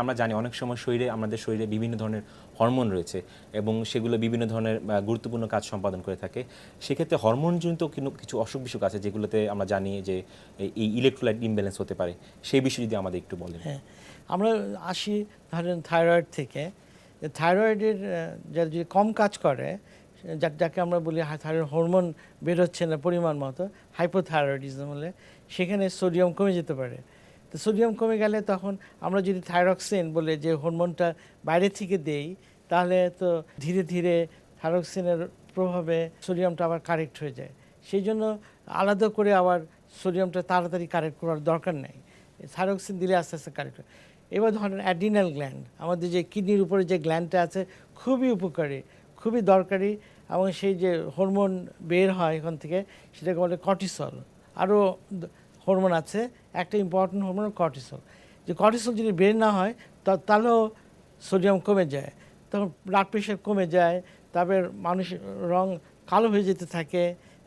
আমরা জানি অনেক সময় আমাদের শরীরে বিভিন্ন ধরনের হরমোন রয়েছে এবং সেগুলো বিভিন্ন ধরনের গুরুত্বপূর্ণ কাজ সম্পাদন করে থাকে। সেক্ষেত্রে হরমোনজনিত কিছু অসুখ বিসুখ আছে যেগুলোতে আমরা জানি যে এই ইলেকট্রোলাইট ইমব্যালেন্স হতে পারে, সেই বিষয়ে যদি আমাদের একটু বলেন। হ্যাঁ, আমরা আসি ধরেন থাইরয়েড থেকে। থাইরয়েডের যদি কম কাজ করে, যাকে আমরা বলি থাইরয়েড হরমোন বের হচ্ছে না পরিমাণ মতো, হাইপোথাইরয়েডিজম হলে সেখানে সোডিয়াম কমে যেতে পারে। তো সোডিয়াম কমে গেলে তখন আমরা যদি থাইরক্সিন বলে যে হরমোনটা বাইরে থেকে দেই, তাহলে তো ধীরে ধীরে থাইরক্সিনের প্রভাবে সোডিয়ামটা আবার কারেক্ট হয়ে যায়। সেই জন্য আলাদা করে আবার সোডিয়ামটা তাড়াতাড়ি কারেক্ট করার দরকার নেই, থাইরক্সিন দিলে আস্তে আস্তে কারেক্ট হয়। এবার ধরেন অ্যাড্রিনাল গ্ল্যান্ড, আমাদের যে কিডনির উপরে যে গ্ল্যান্ডটা আছে, খুবই উপকারী, খুবই দরকারি, এবং সেই যে হরমোন বের হয় এখান থেকে সেটাকে বলে কর্টিসল। আরও হরমোন আছে, একটা ইম্পর্টেন্ট হরমোন কর্টিসল। যে কর্টিসল যদি বের না হয় তাহলেও সোডিয়াম কমে যায়, তখন ব্লাড প্রেশার কমে যায়, তারপর মানুষের রং কালো হয়ে যেতে থাকে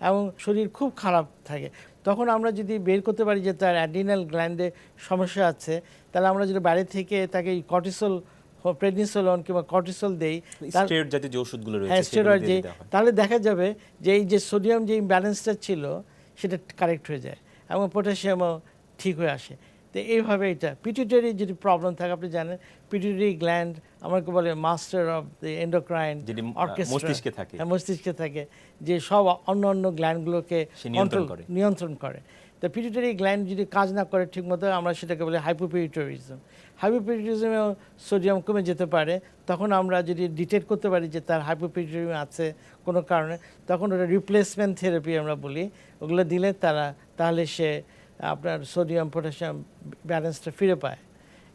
এবং শরীর খুব খারাপ থাকে। তখন আমরা যদি বের করতে পারি যে তার অ্যাড্রিনাল গ্ল্যান্ডে সমস্যা আছে, তাহলে আমরা যদি বাইরে থেকে তাকে কর্টিসল, প্রেডনিসোলন কিংবা কর্টিসল দেই, স্টেরয়েড জাতীয় যে ওষুধগুলো রয়েছে স্টেরয়েড দেই, তাহলে দেখা যাবে যে এই যে সোডিয়াম যে ইমব্যালেন্সটা ছিল সেটা কারেক্ট হয়ে যায় এবং পটাশিয়ামও ঠিক হয়ে আসে। তো এইভাবে এটা পিটুইটারি যদি প্রবলেম থাকে, আপনি জানেন পিটুইটারি গ্ল্যান্ড আমাকে বলে master of the endocrine orchestra, মস্তিষ্কে থাকে, যে সব অন্য গ্ল্যান্ডগুলোকে নিয়ন্ত্রণ করে। তো পিটুইটারি গ্ল্যান্ড যদি কাজ না করে ঠিকমতো, আমরা সেটাকে বলি হাইপোপিটুইটারিজম। হাইপোপিটুইটারিজমেও সোডিয়াম কমে যেতে পারে। তখন আমরা যদি ডিটেক্ট করতে পারি যে তার হাইপোপিটুইটারিজম আছে কোনো কারণে, তখন ওটা রিপ্লেসমেন্ট থেরাপি আমরা বলি, ওগুলো দিলে তাহলে সে আপনার সোডিয়াম পটাশিয়াম ব্যালেন্সটা ফিরে পায়।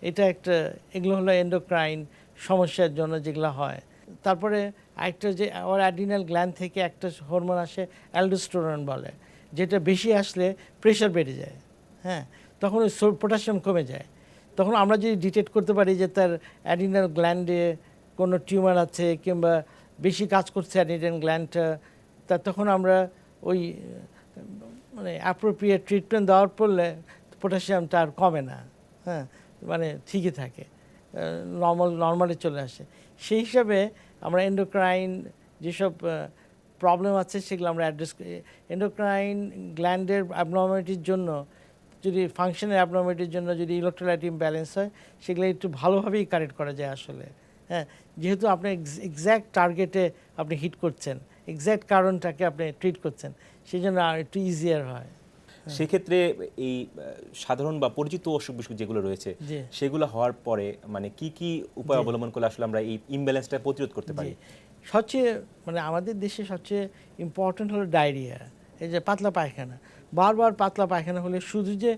এটা একটা, এগুলো হলো এন্ডোক্রাইন সমস্যার জন্য যেগুলো হয়। তারপরে একটা যে ওর অ্যাড্রিনাল গ্ল্যান্ড থেকে একটা হরমোন আসে অ্যালডোস্টেরন বলে, যেটা বেশি আসলে প্রেশার বেড়ে যায়। হ্যাঁ, তখন ওই পটাশিয়াম কমে যায়। তখন আমরা যদি ডিটেক্ট করতে পারি যে তার অ্যাড্রিনাল গ্ল্যান্ডে কোনো টিউমার আছে কিংবা বেশি কাজ করছে অ্যাড্রিনাল গ্ল্যান্ডটা, তখন আমরা ওই মানে অ্যাপ্রোপ্রিয়েট ট্রিটমেন্ট দেওয়ার পড়লে পটাশিয়ামটা আর কমে না, হ্যাঁ, মানে ঠিকই থাকে, নর্মালে চলে আসে। সেই হিসাবে আমরা এন্ডোক্রাইন যেসব প্রবলেম আছে সেগুলো আমরা অ্যাড্রেস করি। এন্ডোক্রাইন গ্ল্যান্ডের অ্যাবনর্মালিটির জন্য, যদি ফাংশনের অ্যাবনর্মালিটির জন্য যদি ইলেকট্রোলাইট ইমব্যালেন্স হয়, সেগুলো একটু ভালোভাবেই কারেক্ট করা যায় আসলে। হ্যাঁ, যেহেতু আপনি এক্স্যাক্ট টার্গেটে আপনি হিট করছেন, এক্স্যাক্ট কারণটাকে আপনি ট্রিট করছেন, সেই জন্য একটু ইজিয়ার হয়। সেক্ষেত্রে এই সাধারণ বা পরিচিত অসুখ বিসুখ যেগুলো রয়েছে সেগুলো হওয়ার পরে মানে কি কি উপায় অবলম্বন করলে আসলে আমরা এই ইমব্যালেন্সটা প্রতিরোধ করতে পারি? সবচেয়ে মানে আমাদের দেশে সবচেয়ে ইম্পর্টেন্ট হলো ডায়রিয়া, এই যে পাতলা পায়খানা। বারবার পাতলা পায়খানা হলে শুধু যে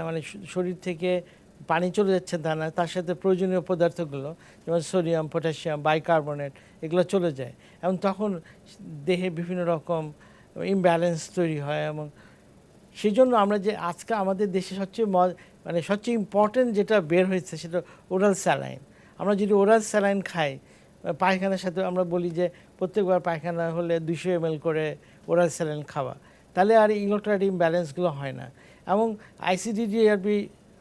মানে শরীর থেকে পানি চলে যাচ্ছে তা না, তার সাথে প্রয়োজনীয় পদার্থগুলো যেমন সোডিয়াম, পটাশিয়াম, বাইকার্বনেট এগুলো চলে যায়, এবং তখন দেহে বিভিন্ন রকম ইমব্যালেন্স তৈরি হয়। এবং সেই জন্য আমরা যে আজকে আমাদের দেশে সবচেয়ে ইম্পর্টেন্ট যেটা বের হয়েছে সেটা ওরাল স্যালাইন। আমরা যদি ওরাল স্যালাইন খাই, পায়খানার সাথে আমরা বলি যে প্রত্যেকবার পায়খানা হলে 200 ml করে ওরাল স্যালাইন খাওয়া, তাহলে আর ইলেকট্রোলাইট ইমব্যালেন্সগুলো হয় না। এবং আইসিডিডিআরবি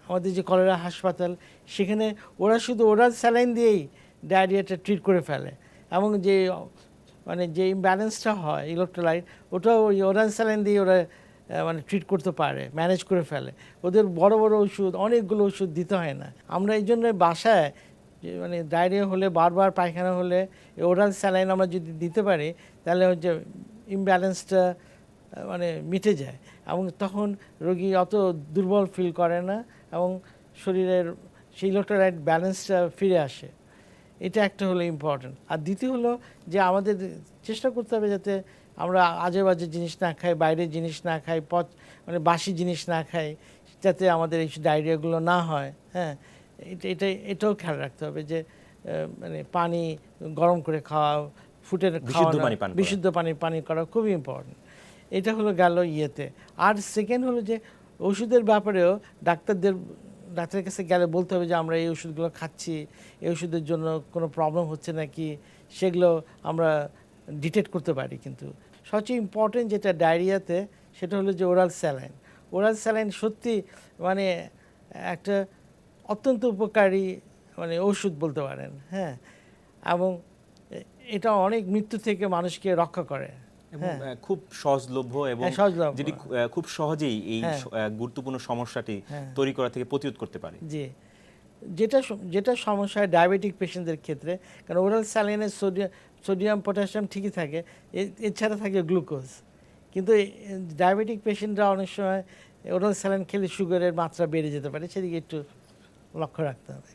আমাদের যে কলেরা হাসপাতাল, সেখানে ওরা শুধু ওরাল স্যালাইন দিয়েই ডায়রিয়াটা ট্রিট করে ফেলে, এবং যে ইমব্যালেন্সটা হয় ইলেকট্রোলাইট, ওটাও ওই ওরাল স্যালাইন দিয়ে ওরা মানে ট্রিট করতে পারে, ম্যানেজ করে ফেলে। ওদের বড় বড় ওষুধ, অনেকগুলো ওষুধ দিতে হয় না। আমরা এই জন্য বাসায় মানে ডায়রিয়া হলে, বারবার পায়খানা হলে ওরাল স্যালাইন আমরা যদি দিতে পারি, তাহলে হচ্ছে ইমব্যালেন্সটা মানে মিটে যায়, এবং তখন রোগী অত দুর্বল ফিল করে না এবং শরীরের সেই ইলেকট্রোলাইট ব্যালেন্সটা ফিরে আসে। এটা একটা হলো ইম্পর্টেন্ট। আর দ্বিতীয় হলো যে আমাদের চেষ্টা করতে হবে যাতে আমরা আজে বাজে জিনিস না খাই, বাইরের জিনিস না খাই, মানে বাসি জিনিস না খাই, যাতে আমাদের এই ডায়রিয়াগুলো না হয়। হ্যাঁ, এটাও খেয়াল রাখতে হবে যে মানে পানি গরম করে খাওয়া, ফুটের খাওয়া, বিশুদ্ধ পানি করা খুবই ইম্পর্টেন্ট। এটা হলো গেল ইয়েতে। আর সেকেন্ড হলো যে ওষুধের ব্যাপারেও ডাক্তারের কাছে গেলে বলতে হবে যে আমরা এই ওষুধগুলো খাচ্ছি, এই ওষুধের জন্য কোনো প্রবলেম হচ্ছে নাকি, সেগুলো আমরা ডিটেক্ট করতে পারি। কিন্তু সবচেয়ে ইম্পর্টেন্ট যেটা ডায়রিয়াতে, সেটা হলো যে ওরাল স্যালাইন। ওরাল স্যালাইন সত্যি মানে একটা অত্যন্ত উপকারী মানে ওষুধ বলতে পারেন, হ্যাঁ, এবং এটা অনেক মৃত্যু থেকে মানুষকে রক্ষা করে এবং খুব সহজলভ্য এবং সহজলভ্য। যেটি খুব সহজেই এই হ্যাঁ। গুরুত্বপূর্ণ সমস্যাটি হ্যাঁ। তৈরি করা থেকে প্রতিরোধ করতে পারে। জি, যেটা সমস্যা হয় ডায়াবেটিক পেশেন্টদের ক্ষেত্রে, কারণ ওরাল স্যালাইনের সোডিয়াম পটাশিয়াম ঠিকই থাকে, এছাড়া থাকে গ্লুকোজ। কিন্তু ডায়াবেটিক পেশেন্টরা অনেক সময় ওরাল স্যালাইন খেলে সুগারের মাত্রা বেড়ে যেতে পারে, সেদিকে একটু লক্ষ্য রাখতে হবে।